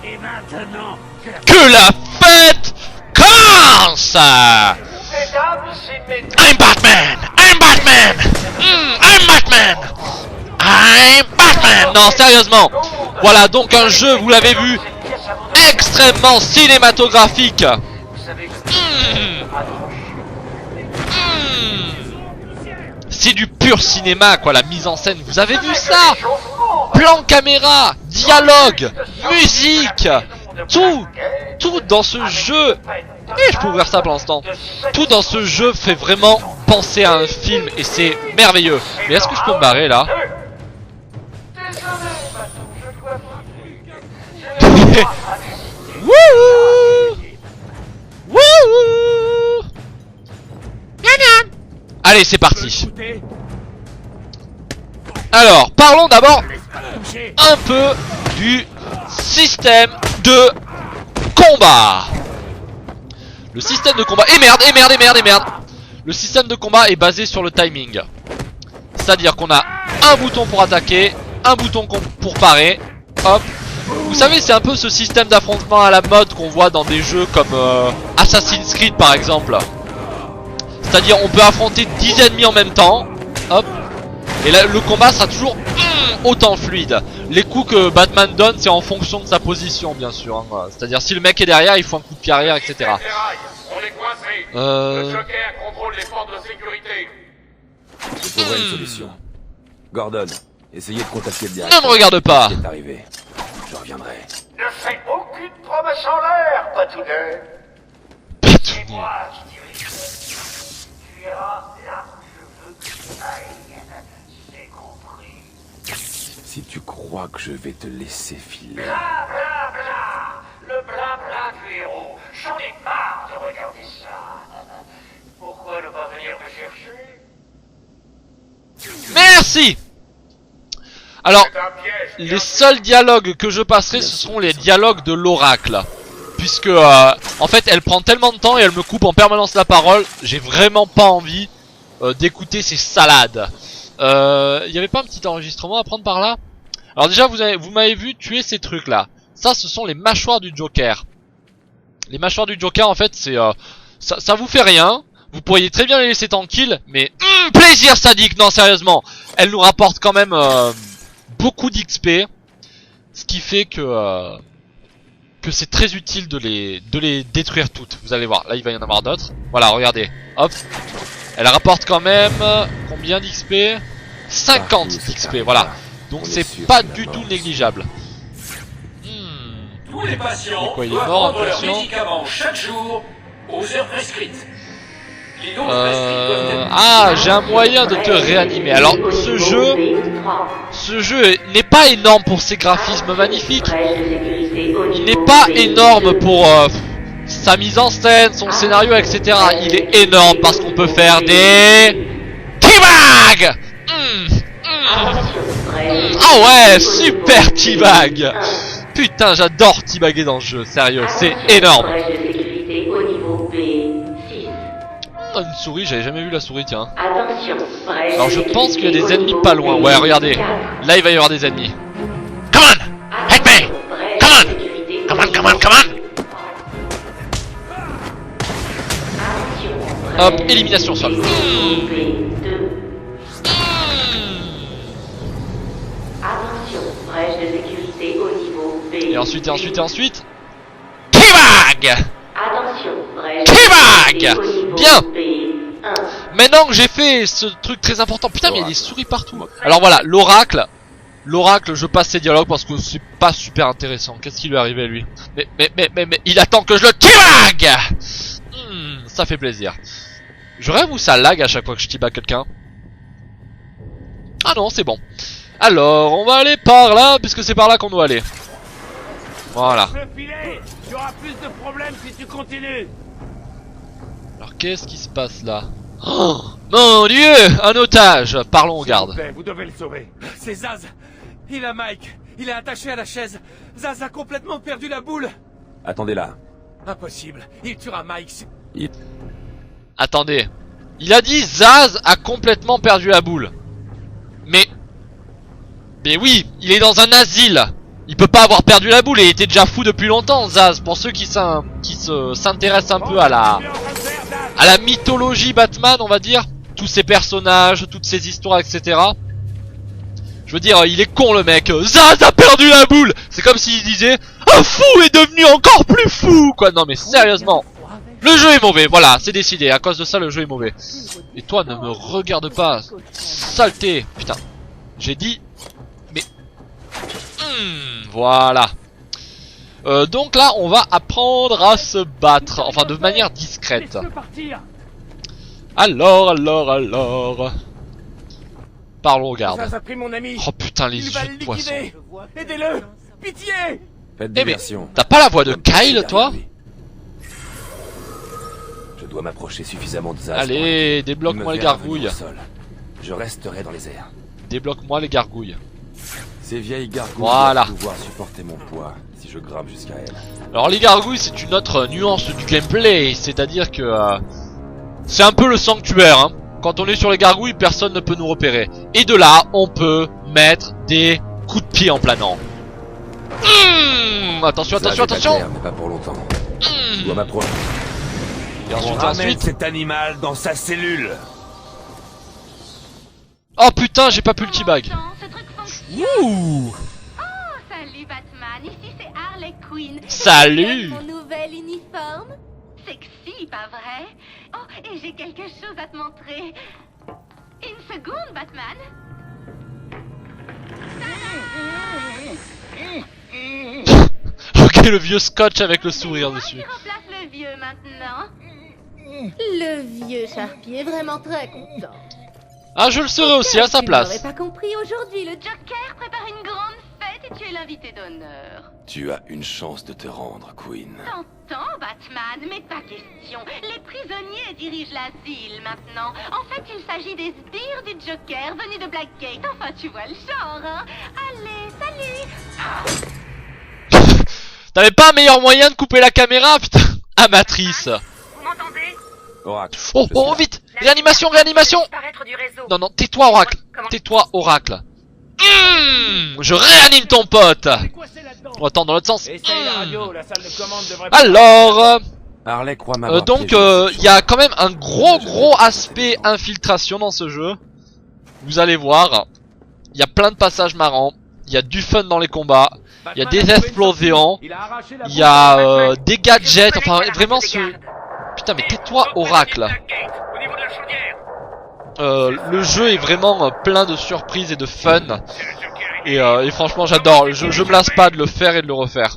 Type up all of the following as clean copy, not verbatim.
Et maintenant que la fête commence. I'm Batman! I'm Batman! I'm Batman! I'm Batman! Non, sérieusement! Voilà donc un jeu, vous l'avez vu, extrêmement cinématographique. C'est du pur cinéma, quoi, la mise en scène. Vous avez vu ça? Plan caméra, dialogue, musique, tout dans ce jeu. Et je peux ouvrir ça pour l'instant. Tout dans ce jeu fait vraiment penser à un film et c'est merveilleux. Mais est-ce que je peux me barrer là? Wouhou! Wouhou! Allez, c'est parti. Alors, parlons d'abord un peu du système de combat. Le système de combat... Et merde. Le système de combat est basé sur le timing. C'est-à-dire qu'on a un bouton pour attaquer, un bouton pour parer. Hop. Vous savez, c'est un peu ce système d'affrontement à la mode qu'on voit dans des jeux comme Assassin's Creed par exemple. C'est-à-dire on peut affronter 10 ennemis en même temps. Hop. Et là, le combat sera toujours autant fluide. Les coups que Batman donne, c'est en fonction de sa position, bien sûr. Hein. C'est-à-dire si le mec est derrière, il faut un coup de pied arrière, etc. On est coincé. Le Joker contrôle les portes de sécurité. Je trouverai une solution. Gordon, essayez de contacter le directeur. Ne me regarde pas. C'est arrivé. Je reviendrai. Ne fais aucune promesse en l'air, Patounet. C'est moi qui dirige. Tu iras là où je veux que tu ailles. C'est compris. Si tu crois que je vais te laisser filer... Bla bla bla. Le blabla du héros. J'en ai marre de regarder ça. Pourquoi ne pas venir me chercher? Merci. Alors, les seuls dialogues que je passerai, ce seront les dialogues de l'oracle. Puisque, en fait, elle prend tellement de temps et elle me coupe en permanence la parole. J'ai vraiment pas envie d'écouter ces salades. Y avait pas un petit enregistrement à prendre par là? Alors déjà, vous m'avez vu tuer ces trucs-là. Ça, ce sont les mâchoires du Joker. Les mâchoires du Joker, en fait, c'est ça vous fait rien. Vous pourriez très bien les laisser tranquilles, mais plaisir sadique. Non, sérieusement, elle nous rapporte quand même beaucoup d'XP, ce qui fait que c'est très utile de les détruire toutes. Vous allez voir, là il va y en avoir d'autres. Voilà, regardez, hop, elle rapporte quand même combien d'XP? 50 d'XP, voilà. Donc c'est pas du tout négligeable. Tous les patients quoi, il est doivent mort, prendre leurs attention. médicaments chaque jour aux heures prescrites. Les doses Ah, j'ai un moyen de te réanimer. Alors, ce jeu n'est pas énorme pour ses graphismes magnifiques. Il n'est pas énorme pour sa mise en scène, son scénario, etc. Il est énorme parce qu'on peut faire des... T-Bag. Ah ouais, super T-Bag. Putain, j'adore T-Bagger dans le jeu, sérieux, c'est énorme. Oh, une souris, j'avais jamais vu la souris, tiens. Alors je pense qu'il y a des ennemis pas loin. Ouais, regardez, là il va y avoir des ennemis. Come on, hit me. Come on, come on, come on, come on. Hop, élimination au sol. Et ensuite, T-Bag. T-Bag. Bien. Maintenant que j'ai fait ce truc très important. Putain, mais il y a des souris partout. Alors voilà, l'oracle, je passe ses dialogues parce que c'est pas super intéressant. Qu'est-ce qui lui est arrivé à lui? Mais il attend que je le T-Bag. Ça fait plaisir. Je rêve où ça lag à chaque fois que je T-Bag quelqu'un. Ah non, c'est bon. Alors, on va aller par là, puisque c'est par là qu'on doit aller. Voilà. Tu auras plus de problèmes si tu continues. Alors, qu'est-ce qui se passe là? Oh, mon Dieu, un otage. Parlons aux gardes. Vous devez le sauver. C'est Zaz. Il a Mike. Il est attaché à la chaise. Zaz a complètement perdu la boule. Attendez là. Impossible. Il tuera Mike. Attendez. Il a dit Zaz a complètement perdu la boule. Mais oui, il est dans un asile. Il peut pas avoir perdu la boule, il était déjà fou depuis longtemps, Zaz. Pour ceux qui s'intéressent un peu à la mythologie Batman, on va dire, tous ces personnages, toutes ces histoires, etc. Je veux dire, il est con le mec. Zaz a perdu la boule. C'est comme s'il disait un fou est devenu encore plus fou, quoi. Non mais sérieusement, le jeu est mauvais. Voilà, c'est décidé. À cause de ça, le jeu est mauvais. Et toi, ne me regarde pas, saleté. Putain, j'ai dit. Mais voilà. Donc là, on va apprendre à se battre, enfin de manière discrète. Alors. Parlons au garde. Ça a pris mon ami. Oh putain, les Il va yeux le de poisson. liquider. Aidez-le. Pitié. Faites Eh mais, diversion. t'as pas la voix de Kyle, toi? Je dois m'approcher suffisamment de Zaz. Allez, débloque-moi les gargouilles. Je resterai dans les airs. Débloque-moi les gargouilles. Ces vieilles gargouilles Voilà. doivent pouvoir supporter mon poids si je grimpe jusqu'à elles. Alors les gargouilles, c'est une autre nuance du gameplay, c'est-à-dire que c'est un peu le sanctuaire, hein. Quand on est sur les gargouilles, personne ne peut nous repérer. Et de là, on peut mettre des coups de pied en planant. Attention, attention, attention. Mais pas pour longtemps. Je dois m'approcher. Et ensuite. cet animal dans sa cellule. Oh putain, j'ai pas pu le teabag. Ce truc fonctionne. Ouh. Oh, salut Batman, ici c'est Harley Quinn. Salut. Mon nouvel uniforme. Sexy, pas vrai? Oh, et j'ai quelque chose à te montrer. Une seconde, Batman. Ok, le vieux scotch avec le sourire dessus. Qui remplace le vieux maintenant? Le vieux Sharpie est vraiment très content. Ah, je le serai aussi à sa place. Tu n'aurais pas compris aujourd'hui, le Joker prépare une grande fête et tu es l'invité d'honneur. Tu as une chance de te rendre, Queen. T'entends, Batman, mais pas question. Les prisonniers dirigent l'asile maintenant. En fait, il s'agit des sbires du Joker venus de Blackgate. Enfin, tu vois le genre, hein. Allez, salut. T'avais pas un meilleur moyen de couper la caméra, putain. Amatrice. Vous m'entendez? Oracle. Oh, oh, vite. Réanimation, réanimation. Disparaître du réseau. Non, non, tais-toi, Oracle. Tais-toi, Oracle. Je réanime ton pote. On attend dans l'autre sens. Essaye la radio, la salle de commande devrait... Alors, Harley croit m'avoir donc, piégé. il y a quand même un gros aspect infiltration dans ce jeu. Vous allez voir, il y a plein de passages marrants. Il y a du fun dans les combats. Il y a des explosions. Il y a des gadgets. Enfin, vraiment ce... Putain, mais tais-toi, Oracle. Le jeu est vraiment plein de surprises et de fun. Et franchement, j'adore. Je me lasse pas de le faire et de le refaire.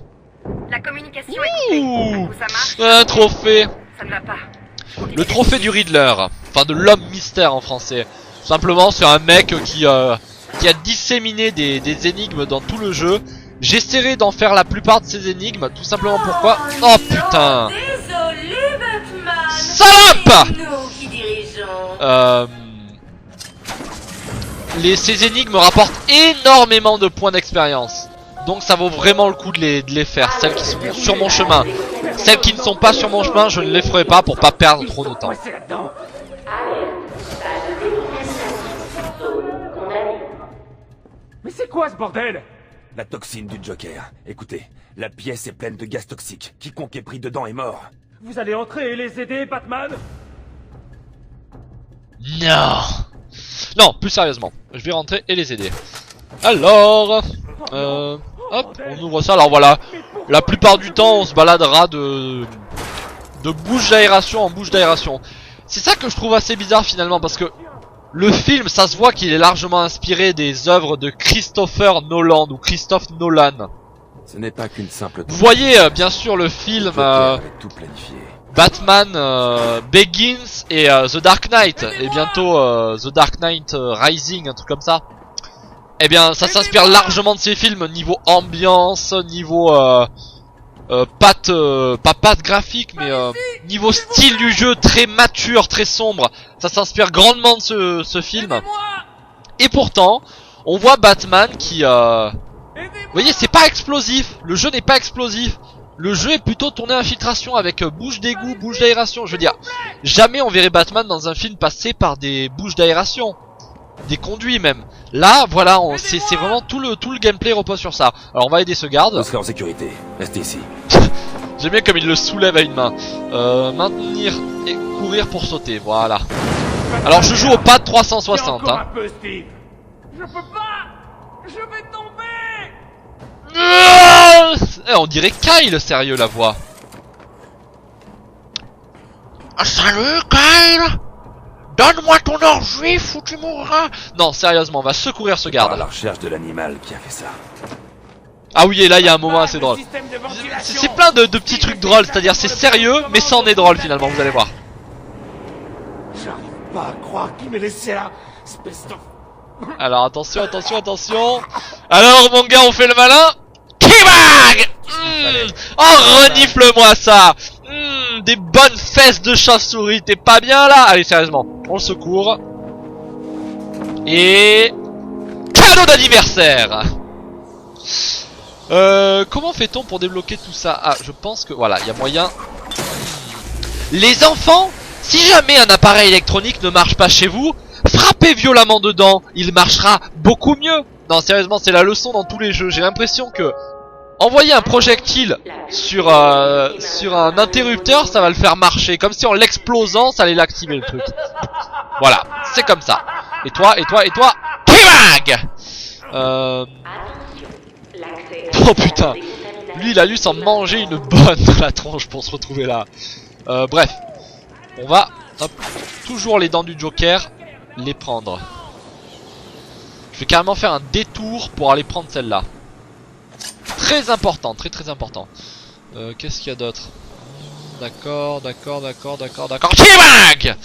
La communication Ouh, ça marche. un trophée. Ça ne va pas. Le trophée du Riddler. Enfin, de l'homme mystère en français. Tout simplement, c'est un mec qui a disséminé des énigmes dans tout le jeu. J'essaierai d'en faire la plupart de ces énigmes. Tout simplement pourquoi... Oh putain. Désolé, Batman. Salope. Nous qui dirigeons. Ces énigmes rapportent énormément de points d'expérience. Donc ça vaut vraiment le coup de les faire. Celles qui sont sur mon chemin. Celles qui ne sont pas sur mon chemin, je ne les ferai pas pour pas perdre trop de temps. Mais c'est quoi ce bordel? La toxine du Joker. Écoutez, la pièce est pleine de gaz toxiques. Quiconque est pris dedans est mort. Vous allez entrer et les aider, Batman? Non. Non, plus sérieusement. Je vais rentrer et les aider. Alors, hop, on ouvre ça. Alors voilà, la plupart du temps, on se baladera de bouche d'aération en bouche d'aération. C'est ça que je trouve assez bizarre finalement, parce que le film, ça se voit qu'il est largement inspiré des œuvres de Christopher Nolan ou Christophe Nolan. Ce n'est pas qu'une simple... Vous voyez bien sûr le film Joker avait tout planifié. Batman Begins et The Dark Knight, et bientôt The Dark Knight Rising, un truc comme ça. Eh bien, ça s'inspire largement de ces films, niveau ambiance, niveau pas patte graphique, mais niveau style du jeu très mature, très sombre. Ça s'inspire grandement de ce film. Et pourtant, on voit Batman qui... Vous voyez, c'est pas explosif, le jeu n'est pas explosif. Le jeu est plutôt tourné infiltration avec bouche d'égout, bouche d'aération. Je veux dire, jamais on verrait Batman dans un film passer par des bouches d'aération. des conduits même. Là, voilà, c'est vraiment tout le gameplay repose sur ça. Alors on va aider ce garde. Vous serez en sécurité. Restez ici. J'aime bien comme il le soulève à une main. Maintenir et courir pour sauter, voilà. Alors je joue au pad 360 Encore hein. un peu, Steve. Je peux pas. Je vais tomber. On dirait Kyle, sérieux la voix. Salut Kyle. Donne-moi ton or juif ou tu mourras. Non, sérieusement, on va secourir ce À garde. la recherche de l'animal qui a fait ça. Ah oui, et là il y a un moment assez drôle. C'est plein de petits trucs drôles, c'est-à-dire c'est sérieux, mais ça en est drôle finalement, vous allez voir. J'arrive pas à croire qu'il m'ait laissé là. Espèce de... Alors attention, attention, attention. Alors mon gars, on fait le malin. Kibag. Oh, renifle-moi ça. Des bonnes fesses de chauve-souris, t'es pas bien là? Allez, sérieusement, on le secourt. Et... cadeau d'anniversaire. Comment fait-on pour débloquer tout ça? Ah, je pense que... voilà, il y a moyen... Les enfants, si jamais un appareil électronique ne marche pas chez vous, frappez violemment dedans, il marchera beaucoup mieux. Non, sérieusement, c'est la leçon dans tous les jeux. J'ai l'impression que... envoyer un projectile sur un interrupteur, ça va le faire marcher. Comme si en l'explosant, ça allait l'activer le truc. Voilà, c'est comme ça. Et toi, et toi, et toi, Kibag. Oh putain. Lui, il a dû s'en manger une bonne dans la tronche pour se retrouver là. Bref. On va, hop, toujours les dents du Joker, les prendre. Je vais carrément faire un détour pour aller prendre celle-là. Très important, très important. Qu'est-ce qu'il y a d'autre? D'accord, d'accord, d'accord, d'accord, d'accord. Kibag.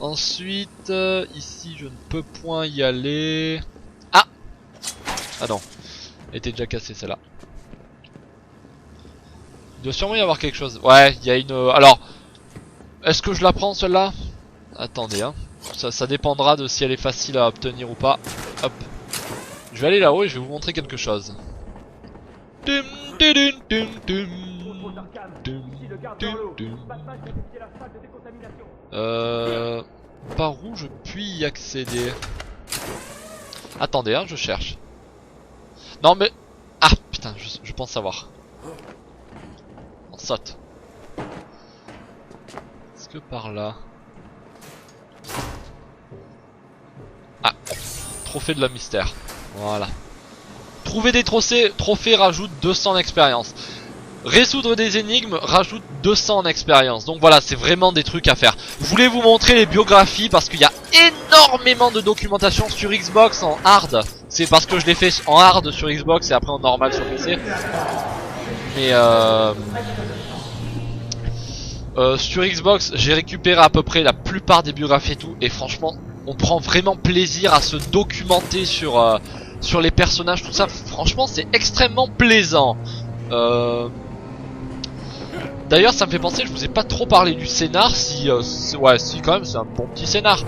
Ensuite, ici je ne peux point y aller. Ah. Ah non, elle était déjà cassée celle-là. Il doit sûrement y avoir quelque chose. Ouais, il y a une... alors, est-ce que je la prends celle-là? Attendez, hein. Ça dépendra de si elle est facile à obtenir ou pas. Hop. Je vais aller là-haut et je vais vous montrer quelque chose. Par où je puis y accéder? Attendez, hein, je cherche. Non mais... ah putain, je pense savoir. On saute. Est-ce que par là... ah, trophée de la mystère. Voilà. Trouver des trophées rajoute 200 en expérience. Résoudre des énigmes rajoute 200 en expérience. Donc voilà, c'est vraiment des trucs à faire. Je voulais vous montrer les biographies parce qu'il y a énormément de documentation sur Xbox en hard. C'est parce que je l'ai fait en hard sur Xbox et après en normal sur PC. Mais sur Xbox, j'ai récupéré à peu près la plupart des biographies et tout. Et franchement, on prend vraiment plaisir à se documenter sur les personnages, tout ça. Franchement, c'est extrêmement plaisant. D'ailleurs, ça me fait penser, je vous ai pas trop parlé du scénar. Ouais, si quand même, c'est un bon petit scénar.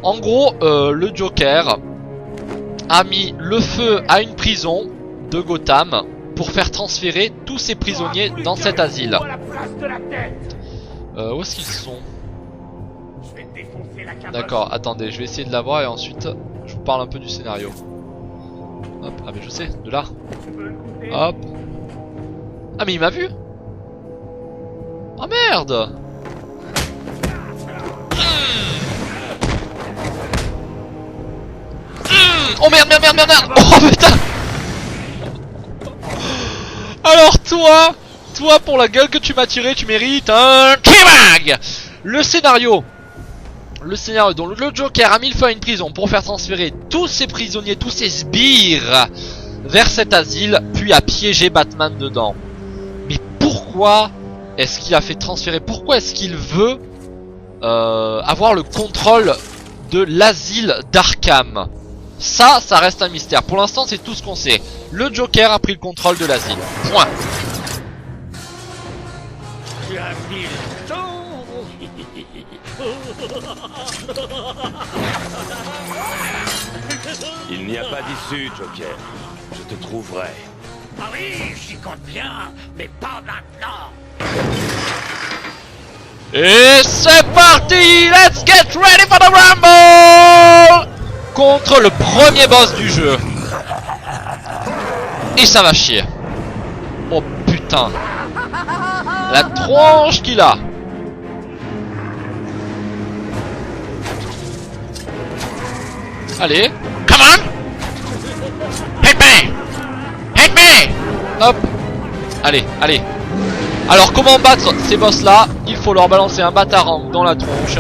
En gros, le Joker a mis le feu à une prison de Gotham pour faire transférer tous ses prisonniers dans cet asile. Où est-ce qu'ils sont? D'accord, attendez, je vais essayer de l'avoir et ensuite je vous parle un peu du scénario. Hop, ah mais je sais, de là. Hop. Ah mais il m'a vu. Oh merde. Oh merde, merde, merde, merde, merde. Oh putain. Alors toi pour la gueule que tu m'as tiré, tu mérites un Kibag. Le scénario dont le Joker a mis le feu à une prison pour faire transférer tous ses prisonniers, tous ses sbires vers cet asile, puis a piégé Batman dedans. Mais pourquoi est-ce qu'il a fait transférer? Pourquoi est-ce qu'il veut avoir le contrôle de l'asile d'Arkham? Ça reste un mystère. Pour l'instant, c'est tout ce qu'on sait. Le Joker a pris le contrôle de l'asile. Point. Il n'y a pas d'issue, Joker. Je te trouverai. Ah oui, j'y compte bien, mais pas maintenant. Et c'est parti. Let's get ready for the rumble. contre le premier boss du jeu. Et ça va chier. Oh putain. La tronche qu'il a. Allez. Come on. Hit me. Hit me. Hop. Allez, allez. Alors comment battre ces boss là? Il faut leur balancer un batarang dans la tronche.